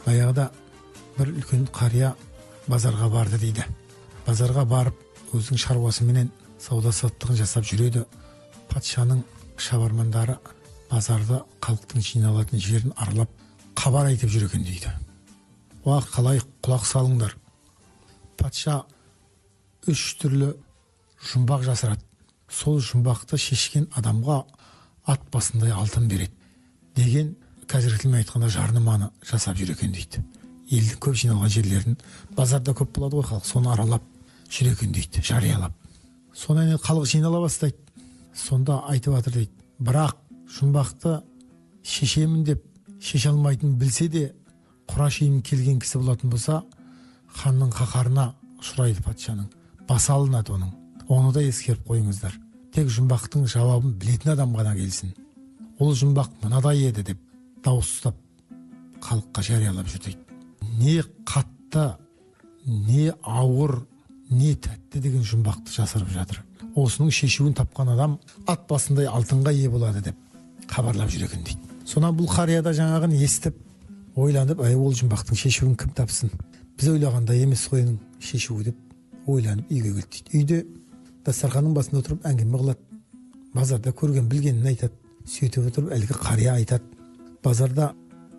Баяғыда бір үлкен қария базарға барды дейді. Базарға барып, өзінің шаруасыменен сауда саттығын жасап жүреді. Патшаның шабармандары базарды халықтың жиналатын жерін аралап, хабар айтып жүр екен дейді. Уа қалай құлақ салыңдар. Патша 3 түрлі жұмбақ жасырады. Сол жұмбақты шешкен адамға ат басындай алтын береді деген қазіргі тілмен айтқанда жарнаманы жасап жүр екен дейді. Елдің көп жиналған жерлерін, базарда көп болады ғой халық, соны аралап жүр екен дейді, жариялап. Сонан халық жинала бастайды. Сонда айтып жатыр дейді. Бірақ жұмбақты шешемін деп шеше алмайтын білсе де, құрашейін келген кісі болатын болса, ханның қаһарына ұшырайды патшаның. Басы алынады оның. Оны да ескеріп қойыңыздар. Тек жұмбақтың жауабын білетін адам ғана келсін. Ол жұмбақ мынадай еді деп дауыстап халыққа жариялап жүр дейді. Не қатты, не ауыр, не тәтті деген жұмбақты жасырып жатыр. Осының шешуін тапқан адам ат басындай алтынға ие болады деп хабарлап жүр екен дейді. Сонан бұл қарияда жаңағын естіп, ойланып, ол жұмбақтың шешуін кім тапсын? Біз ойлағандай емес қойның шешуі деп ойланып үйге келді дейді. Үйде дастарханның басында отырып әңгіме қылады. Базарда көрген білгенін айтады. Сөйтіп отырып әлгі қария айтады. Базарда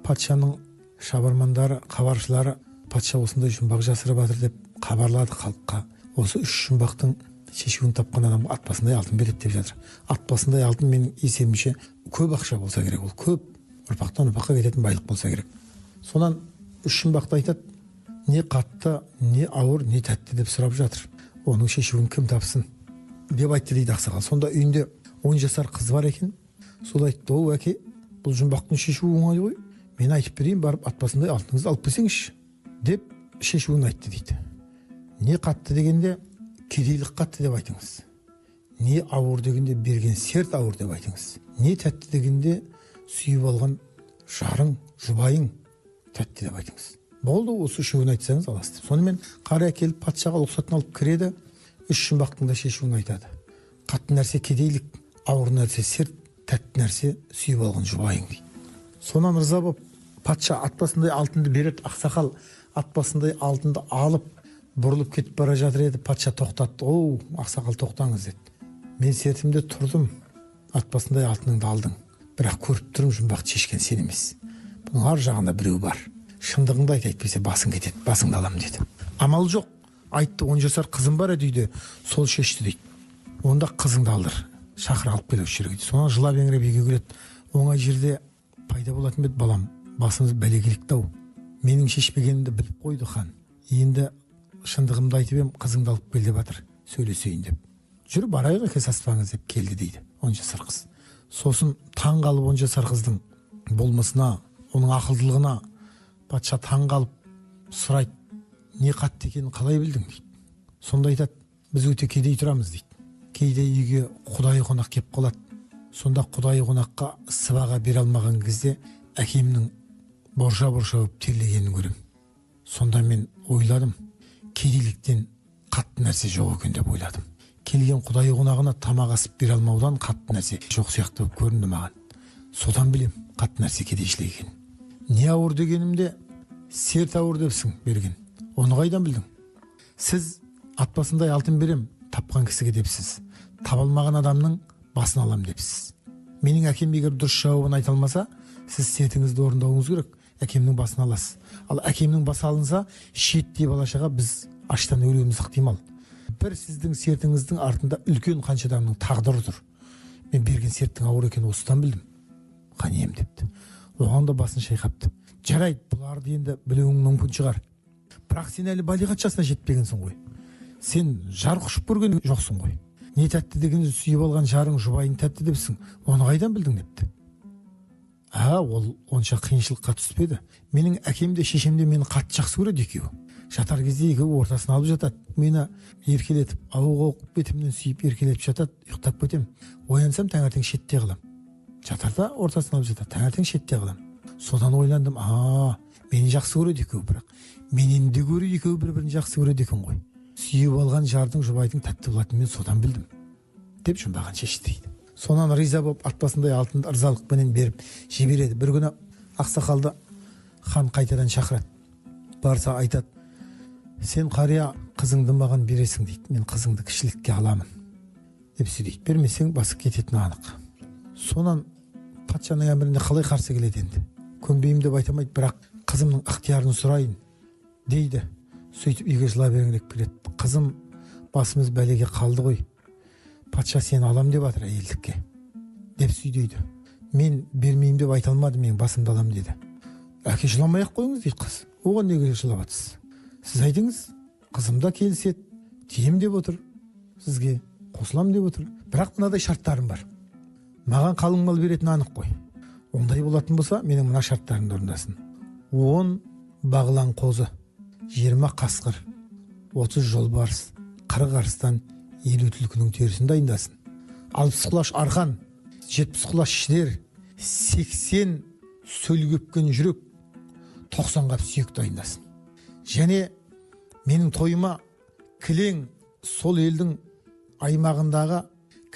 патшаның шабармандары, хабаршылары патша осындай жұмбақ жасырып жатыр деп хабарлады халыққа. Осы 3 жұмбақтың шешуін тапқан адамға ат басындай алтын береді деп жатыр. Ат басындай алтын менің есебімше көп ақша болса керек, ол көп ұрпақтан ұрпаққа кететін байлық болса керек. Сонан 3 жұмбақты айтады. Не қатты, не ауыр, не тәтті деп сұрап жатыр. Оның шешуін кім тапсын деп айтты дейді ақсақал. Сонда үйінде 10 жасар қыз бар екен. Сол айтты: "О, әке, бұл жұмбақтың шешуі оңай ғой. Мен айтып берейін, барып ат басындай алтыныңызды алып келсеңізші" деп шешуін айтты дейді. Не қатты дегенде кедейлік қатты деп айтыңыз. Не ауыр дегенде берген серт ауыр деп айтыңыз. Не тәтті дегенде сүйіп алған жарың, жұбайың тәтті деп айтыңыз. Болды, осы үшеуін айтсаңыз аласыз. Сонымен қария келіп патшаға рұқсатын алып кіреді. 3 жұмбақтың да шешуін айтады. Қатты нәрсе кедейлік, ауыр нәрсе серт, тәтті нәрсе сүйіп алған жұбайың дейді. Сонан ырза болып патша ат басындай алтынды береді. Ақсақал ат басындай алтынды алып бұрылып кетіп бара жатыр еді. Патша тоқтатты. "Оу, ақсақал, тоқтаңыз" деді. "Мен сертімде тұрдым. Ат басындай алтыныңды алдың. Бірақ көріп тұрмын, жұмбақты шешкен сен емес. Бұның ар жағында біреу бар. Шындығыңды айт, әйтпесе басың кетеді, басыңды аламын" деді. Амал жоқ. Айтты: "10 жасар қызым бар еді үйде, сол шешті" дейді. "Онда қызыңды алдыр, шақыр, алып кел осы жерге" дейді. Сонан жылап еңіреп үйге келеді. "Оңай жерде пайда болатын беді балам, басымыз бәле-келікті-ау. Менің шешпегенімді біліп қойды хан. Енді шындығымды айтып ем, қызыңды алып кел деп жатыр, сөйлесейін" деп. "Жүр, барайық, әкес аспаңыз" деп келді дейді 10 жасар қыз. Сосын таң қалып 10 жасар қыздың болмысына, оның ақылдылығына патша таң қалып сұрайды: "Не қатты екенін қалай білдің" дейді. Сонда айтады: "Біз өте кедей тұрамыз" дейді. Кейде үйге құдайы қонақ кеп қалады. Сонда құдайы қонаққа сыбаға бере алмаған кезде әкемнің борша-борша болып терлегенін көрем. Сонда мен ойладым, кедейліктен қатты нәрсе жоқ екен деп ойладым. Келген құдайы қонағына тамақ асып бере алмаудан қатты нәрсе жоқ сияқты болып көрінді маған. Содан білем қатты нәрсе кедейшілік екенін. Не ауыр дегенімде серт ауыр депсің берген. Оны қайдан білдің? Сіз ат басындай алтын берем тапқан кісіге депсіз. Таба алмаған адамның басын алам депсіз. Менің әкем егер дұрыс жауабын айта алмаса, сіз сертіңізді орындауыңыз керек. Әкемнің басын аласыз. Ал әкемнің басы алынса, шиеттей бала-шаға біз аштан өлуіміз ықтимал. Бір сіздің сертіңіздің артында үлкен қанша адамның тағдыры тұр. Мен берген серттің ауыр екенін осыдан білдім. Қанем депті. Оған да басын шайқапты. "Жарайды, бұларды енді білуің мүмкін шығар. Бірақ сен әлі балиғат жасына жетпегенсің ғой. Сен жар құшып көрген жоқсың ғой. Не тәтті дегенде сүйіп алған жарың, жұбайың тәтті депсің. Оны қайдан білдің" депті. Ол онша қиыншылыққа түспеді. Менің әкем де шешем де мені қатты жақсы көреді екеуі. Жатар кезде екеуі ортасына алып жатады. Мені еркелетіп, ауық бетімнен сүйіп еркелетіп жатады. Ұйықтап кетем. Оянсам таңертең шетте қалам. Жатарда ортасына алып жатады. Таңертең шетте қалам. Содан ойландым, мені жақсы көреді екеуі, бірақ менен де гөрі екеуі бір-бірін жақсы көреді екен ғой. Сүйіп алған жардың, жұбайдың тәтті болатынын мен содан білдім деп жұмбағын шешті дейді. Сонан риза болып ат басындай алтынды ырзалықпенен беріп жібереді. Бір күні ақсақалды хан қайтадан шақырады. Барса айтады: сен қария қызыңды маған бересің дейді, мен қызыңды кішілікке аламын деп сөйлейді. Бермесең басы кететіні анық. Сонан патшаның әміріне қалай қарсы келеді енді? Көнбеймін деп айтамайды, бірақ қызымның ықтиярын сұрайын дейді. Сөйтіп үйге жылап еңіреп келеді: қызым, басымыз бәлеге қалды ғой, патша сені алам деп жатыр әйелдікке деп сөйдейді. Мен бермеймін деп айта алмадым, мен басымды алам деді. Әке, жыламай ақ қойыңыз дейді қыз. Оған неге жылап жатсыз? Сіз айтыңыз, қызым да келіседі, тием деп отыр, сізге қосылам деп отыр, бірақ мынадай шарттарым бар. Маған қалың мал беретін анық қой. Ондай болатын болса, менің мына шарттарымды орындасын. 10 бағлан қозы, 20 қасқыр, 30 жолбарыс, 40 арыстан, 50 түлкінің терісін дайындасын. 60 құлаш арқан, 70 құлаш шідер, 80 сөлгепкен жүрек, 90 қап сүйек дайындасын. Және менің тойыма кілең, сол елдің аймағындағы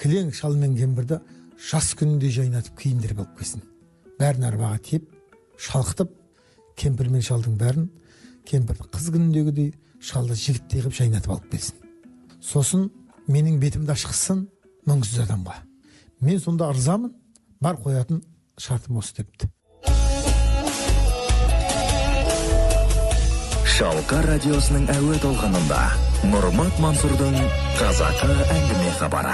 кілең шал мен кемпірді жас күнінде жайнатып киіндіріп алып келсін. Бәрін арбаға тиеп, шалқытып, кемпір мен шалдың бәрін, кемпірді қыз күніндегідей, шалды жігіттей қылып жайнатып алып келсін. Сосын менің бетімді ашқызсын мұңсыз адамға. Мен сонда ырзамын, бар қоятын шартым осы депті. Шалқар радиосының әуе толқынында Нұрмат Мансұрдың Қазақы әңгіме хабары.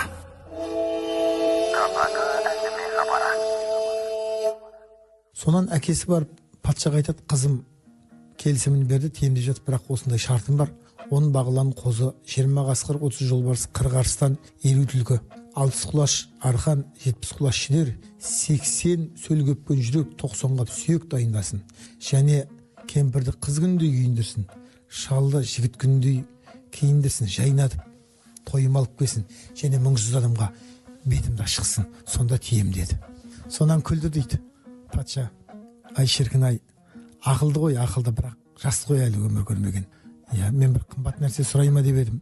Сонан әкесі барып патшаға айтады: қызым келісімін берді, тиемде жатып, бірақ осындай шартым бар. 10 бағлан қозы, 20 қасқыр, 30 жолбарыс, 40 арыстан, 50 түлкі, 60 құлаш арқан, 70 құлаш шідер, 80 сөлгепкен жүрек, 90 қап сүйек дайындасын. Және кемпірді қыз күніндей киіндірсін, шалды жігіт күніндей киіндірсін, жайнатып тойым алып келсін. Және мұңсыз адамға бетімді ашқызсын, сонда тием деді. Сонан күлді дейді патша: ай шіркін ай, ақылды ғой, ақылды, бірақ жас қой, әлі өмір көрмеген. Мен бір қымбат нәрсе сұрайма деп едім.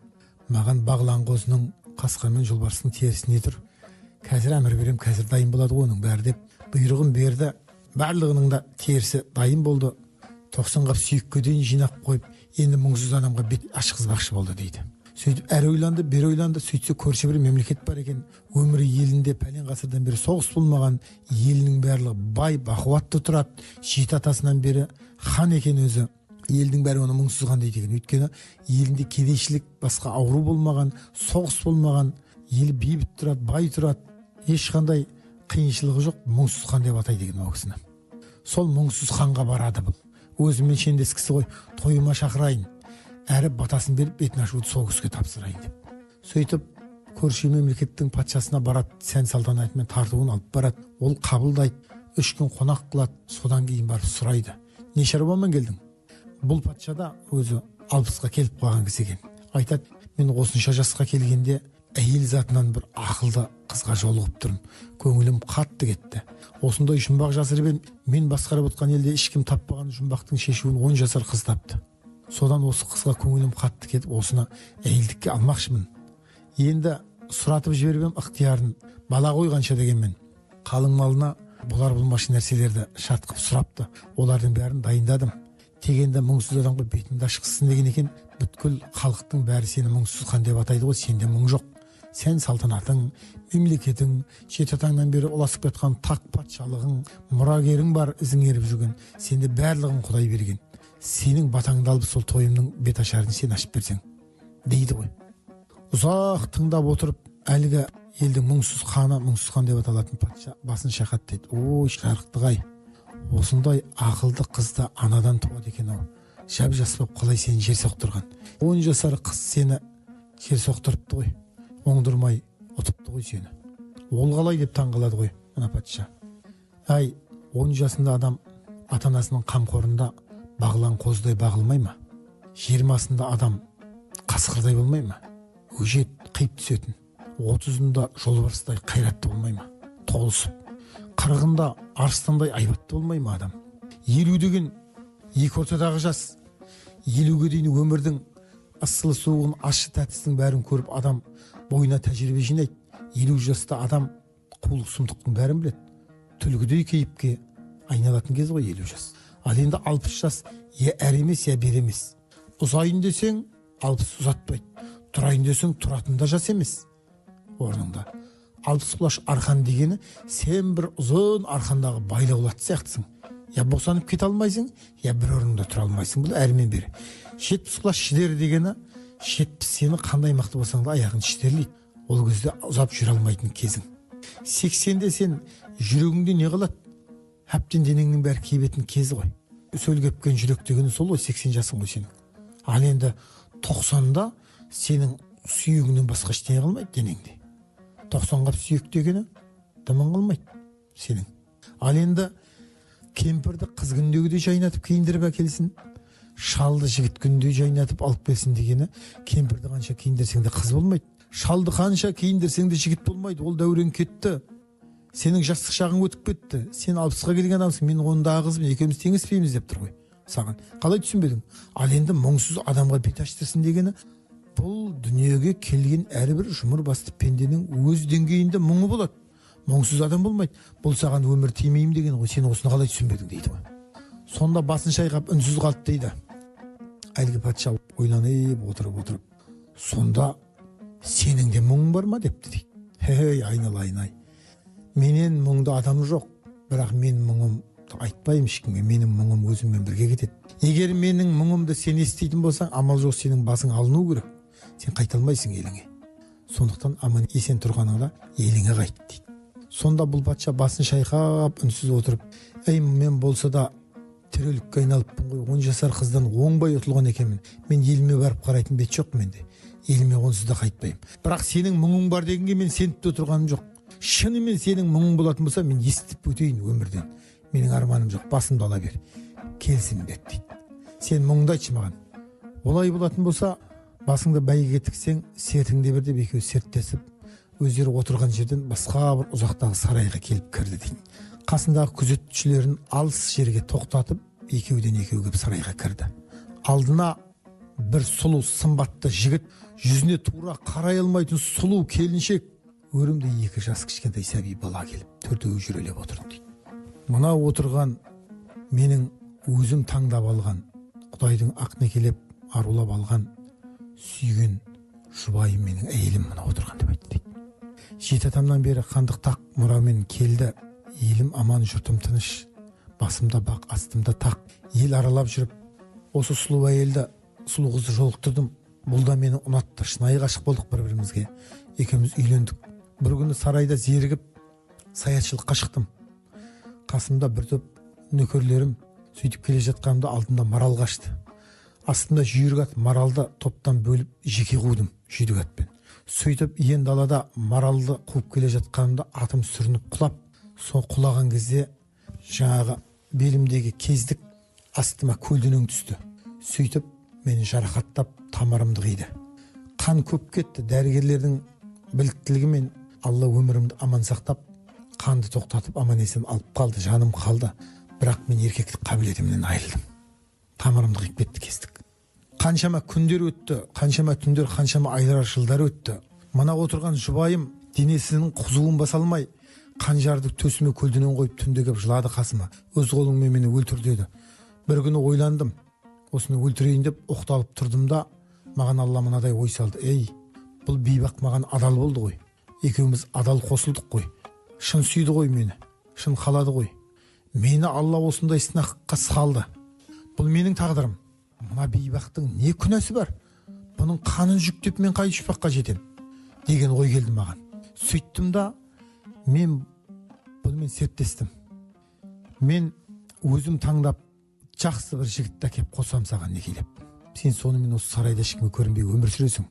Маған бағлан қозының, қасқыр мен жолбарыстың терісіне тұр. Қазір әмір берем, қазір дайын болады оның бәрі деп бұйрығын берді. Барлығының да терісі дайын болды. 90 қап сүйекке дейін жинап қойып, енді мұңсыз адамға бет ашқызбақшы болды дейді. Сөйтіп әрі ойланды, бері ойланды. Сөйтсе көрші бір мемлекет бар екен. Өмірі елінде пәлен ғасырдан бері соғыс болмаған, елінің барлығы бай, бақуатты тұрады. Жеті атасынан бері хан екен өзі. Елдің бәрі оны мұңсыз хан дейді екен. Өйткені елінде кедейшілік, басқа ауру болмаған, соғыс болмаған, ел бейбіт тұрады, бай тұрады. Ешқандай қиыншылығы жоқ, мұңсыз хан деп атайды екен ол кісіні. Сол мұңсыз ханға барады бұл. Өзімен шендес кісі ғой, тойыма шақырайын, әрі батасын беріп бетін ашуды сол кісіге тапсырайын деп. Сөйтіп көрші мемлекеттің патшасына барады, сән салтанатымен тартуын алып барады. Ол қабылдайды, 3 күн қонақ қылады, содан кейін барып сұрайды: не шаруамен келдің? Бұл патша да өзі 60-қа келіп қалған кісі екен. Айтады: мен осынша жасқа келгенде әйел затынан бір ақылды қызға жолығып тұрмын. Көңілім қатты кетті. Осындай жұмбақ жасырып мен басқарып отқан елде ешкім таппаған жұмбақтың шешуін 10 жасар қыз тапты. Содан осы қызға көңілім қатты кетіп, осыны әйелдікке алмақшымын. Енді сұратып жіберіп ықтиярын, бала қойғанша дегенмен. Қалың малына бұлар болмашы нәрселерді шарт қылып сұрапты. Олардың бәрін дайындадым. Тегенде мұңсыз адамға бетімді ашқызсын деген екен. Бүткіл халықтың бәрі сені мұңсыз хан деп атайды ғой, сенде мұң жоқ. Сен салтанатың, мемлекетің, жеті атаңнан бері ұласып жатқан тақ патшалығың, мұрагерің бар, ізің еріп жүрген. Сенде барлығын Құдай берген. Сенің батаңды алып сол тойымның бет ашарын сен ашып берсең дейді ғой. Ұзақ тыңдап отырып, әлгі елдің мұңсыз ханы, мұңсыз хан деп аталатын патша басын шайқады дейді: ой жарықтық-ай, осындай ақылды қызды анадан туады екен ау. Жап жас болып қалай сені жер соқтырған. 10 жасар қыз сені жер соқтырыпты ғой, оңдырмай ұтыпты ғой сені. Ол қалай деп таңғалады ғой ана патша. Ай, 10 жасында адам ата-анасының қамқорында бағлан қоздай бағылмай ма? 20-сында адам қасқырдай болмай ма? Өжет қиып түсетін. 30-ында жолбарыстай қайратты болмай ма? Толысып. 40-ында арыстандай айбатты болмай ма адам? 50 деген екі ортадағы жас. 50-ге дейін өмірдің ысылы суығын, ащы тәттісінің бәрін көріп адам бойына тәжірибе жинайды. 50 жаста адам қулық сұмдықтың бәрін біледі. Түлгідей кейіпке айналатын кез ғой 50 жас. Ал енді 60 жас я әрі емес, я бері емес. Ұзайын десең 60 ұзатпайды. Тұрайын десең тұратын да жас емес. Орныңда 60 құлаш арқан дегені сен бір ұзын арқандағы байлаулат сияқтысың. Я босанып кете алмайсың, я бір орныңда тұра алмайсың. Бұл әрмен бері. 70 құлаш шідер дегені 70 сені қандай мықты болсаң да аяғын шідерлейді. Ол кезде ұзап жүре алмайтын кезің. 80-де сен жүрегіңде не қалады? Әптен денеңнің бәрі кебетін кезі ғой. Сөл кепкен жүрек дегені сол ғой, 80 жасың ғой сенің. Ал енді 90-да сенің сүйегіңнен басқа ештеңе қалмайды денеңде. 90-ға сүйек дегені дымың қалмайды сенің. Ал енді кемпірді қыз күндегідей жайнатып киіндіріп әкелсін, шалды жігіт күндей жайнатып алып келсін дегені, кемпірді қанша киіндірсең де қыз болмайды. Шалды қанша киіндірсең де жігіт болмайды. Ол дәурен кетті. Сенің жастық шағың өтіп кетті. Сен 60-ға келген адамсың, мен 10-дағы қызбын, екеуміз теңеспейміз деп тұр ғой саған. Қалай түсінбедің? Ал енді мұңсыз адамға бет аштырсын дегені, бұл дүниеге келген әрбір жұмыр басты пенденің өз деңгейінде мұңы болады. Мұңсыз адам болмайды. Бұл саған өмір тимеймін деген ғой. Сен осыны қалай түсінбедің дейді ғой. Сонда басын шайқап үнсіз қалды дейді. Әлгі патша ойланып отырып. Сонда сенің де мұңың бар ма депті дейді. Хей, айналайын-ай. Менен мұңды адам жоқ. Бірақ мен мұңым айтпаймын ешкімге. Менің мұңым өзіммен бірге кетеді. Егер менің мұңымды сен еститін болсаң, амал жоқ, сенің басың алыну керек. Сен қайта алмайсың еліңе. Сондықтан аман есен тұрғаныңда еліңе қайт дейді. Сонда бұл патша басын шайқап үнсіз отырып, ей, мен болса да тірелікке айналыппын ғой, 10 жасар қыздан оңбай ұтылған екенмін. Мен еліме барып қарайтын бет жоқ менде. Еліме онсыз да қайтпаймын. Бірақ сенің мұңың бар дегенге мен сеніп те отырғаным жоқ. Шынымен сенің мұңың болатын болса, мен естіп өтейін өмірден. Менің арманым жоқ, басымды ала бер. Келсін деді дейді. Сен мұңды айтшы маған. Олай болатын болса, басыңды бәйгеге тіксең, сертіңде бір деп екеуі серттесіп, өздері отырған жерден басқа бір ұзақтағы сарайға келіп кірді дейді. Қасындағы күзетшілерін алыс жерге тоқтатып, екеуден екеу келіп сарайға кірді. Алдына бір сұлу сымбатты жігіт, жүзіне тура қарай алмайтын сұлу келіншек, өрімдей 2 жас кішкентай сәби бала келіп, төртеуі жүрелеп отырды дейді. Мына отырған менің өзім таңдап алған, Құдайдың ақнекелеп арулап алған сүйген жұбайым, менің әйелім мына отырған деп айтты дейді. 7 атамнан бері хандық тақ мұрамен келді. Елім аман, жұртым тыныш. Басымда бақ, астымда тақ. Ел аралап жүріп, осы сұлу әйелді, сұлу қызды жолықтырдым. Бұл да мені ұнатты. Шынайы ғашық болдық бір-бірімізге. Екеуміз үйлендік. Бір күні сарайда зерігіп, саятшылыққа шықтым. Қасымда бір топ нөкерлерім, сөйтіп келе жатқанымда алдымда марал қашты. Астымда жүйрік ат, маралды топтан бөліп жеке қудым жүйрік атпен. Сөйтіп иен далада маралды қуып келе жатқанымда атым сүрініп құлап, сол құлаған кезде жаңағы белімдегі кездік астыма көлденең түсті. Сөйтіп мені жарақаттап тамырымды қиды. Қан көп кетті. Дәрігерлердің біліктілігімен Алла өмірімді аман сақтап, қанды тоқтатып аман есен алып қалды, жаным қалды. Бірақ мен еркектік қабілетімнен айырылдым. Тамырымды қиып кетті кездік. Қаншама күндер өтті, қаншама түндер, қаншама айлар, жылдар өтті. Мына отырған жұбайым денесінің қызуын баса алмай, қанжарды төсіме көлденең қойып түнде келіп жылады қасыма. Өз қолыңмен мені өлтір деді. Бір күні ойландым, осыны өлтірейін деп оқталып тұрдым да, маған Алла мынадай ой салды. Ей, бұл бейбақ маған адал болды ғой. Екеуміз адал қосылдық қой. Шын сүйді ғой мені, шын қалады ғой. Мені Алла осындай сынаққа салды. Бұл менің тағдырым. Мына бейбақтың не күнәсі бар? Бұның қанын жүктеп мен қай шұқпаққа жетем? Деген ой келді маған. Сөйттім да, мен бұнымен серттестім. Мен өзім таңдап жақсы бір жігітті әкеп қосам саған некелеп. Сен сонымен осы сарайда ешкімге көрінбей өмір сүресің.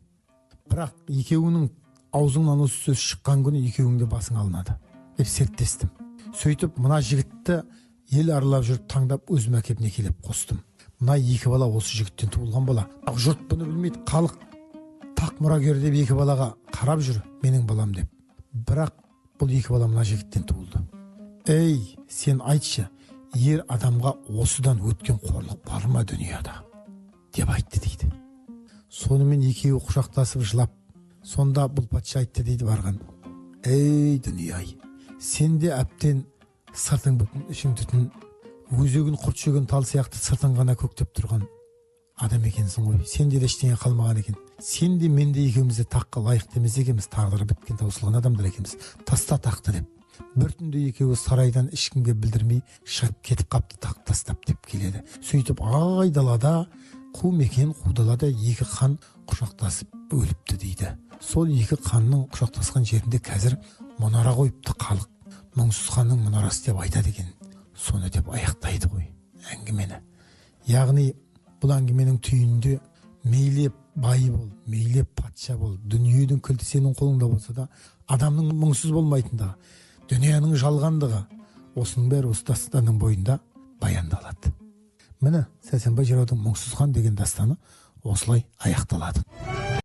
Бірақ екеуінің аузыңнан осы сөз шыққан күні екеуіңде басың алынады деп серттестім. Сөйтіп мына жігітті ел аралап жүріп таңдап өзім әкеп некелеп қостым. Мына 2 бала осы жігіттен туылған бала. Жұрт бұны білмейді, халық тақ мұрагер деп 2 балаға қарап жүр, менің балам деп. Бірақ бұл 2 бала мына жігіттен туылды. Ей, сен айтшы, ер адамға осыдан өткен қорлық бар ма дүнияда? Деп айтты дейді. Сонымен екеуі құшақтасып жылап, сонда бұл патша айтты дейді барған. Ей дүние-ай, сен де әптен сыртың бүтін, ішің түтін, өзегін құрт жеген тал сияқты сыртын ғана көктеп тұрған адам екенсің ғой. Сенде де ештеңе қалмаған екен. Сен де мен де екеуміз де таққа лайықты емес екенбіз, тағдыры біткен таусылған адамдар екенбіз. Таста тақты деп. Бір түнде екеуі сарайдан ешкімге білдірмей шығып кетіп қапты, тақ тастап деп келеді. Сөйтіп айдалада, қу мекен қу далада екі хан құшақтасып өліпті дейді. Сол екі ханның құшақтасқан жерінде қазір мұнара қойыпты халық. Мұңсыз ханның мұнарасы деп айтады екен. Соны деп аяқтайды ғой әңгімені. Яғни бұл әңгіменің түйінінде мейлі бай бол, мейлі патша бол, дүниенің кілті сенің қолыңда болса да, адамның мұңсыз болмайтындығы, дүнияның жалғандығы, осының бәрі осы дастанның бойында баяндалады. Міне Сәрсенбай жыраудың Мұңсыз хан деген дастаны осылай аяқталады.